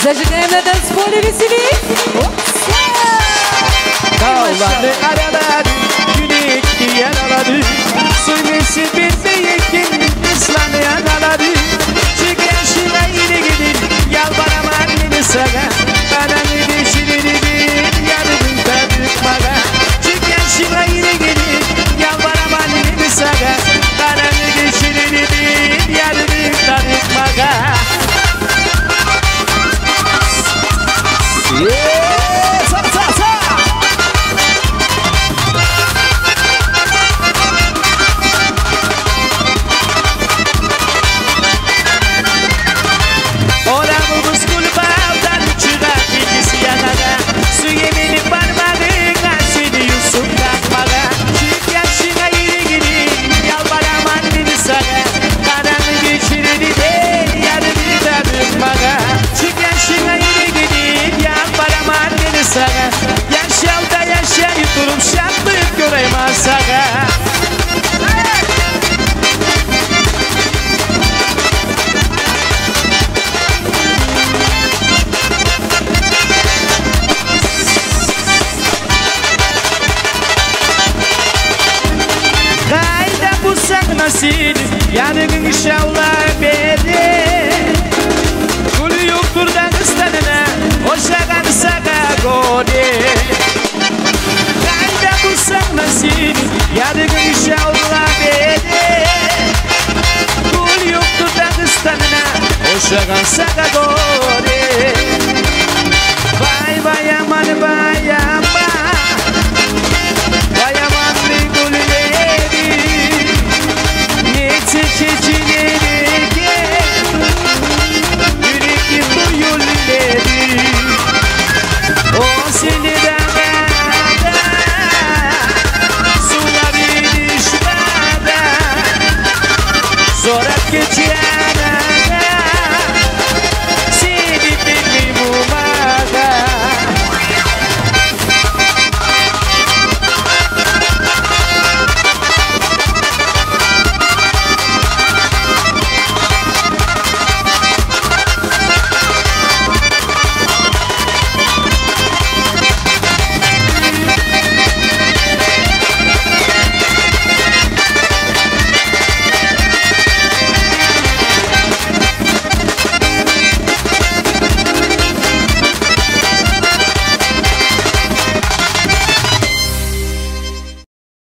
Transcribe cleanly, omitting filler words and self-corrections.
Zajıgaємо на танцполі веселі. Dağları araladı, güney yaraladı. Söylesi bilmeyekin, ıslayan aladı. Çıkan şuna yine gidin, yalvaram anneni sana. Ananı geçirir, yardım tanıtmaga. Çıkan şuna yine gidin, yalvaram anneni sana. Ananı geçirir, yardım tanıtmaga. Yaşalda yaşayıp durum şartlık göremez sağa. Kayda bulsak nasıl yanın inşallah beri. Gülü yoktur da kıstanına hoşakan sağa gode. Kayda bulsak nasıl yanın inşallah beri. Gülü yoktur da kıstanına hoşakan sağa gode. Vay vay aman vay aman. Vay aman bir gülleri. Neyse çeçileri gel. Yüreğim bu yolları. O seni dağda. Suları dışlarda. Zorak geçer.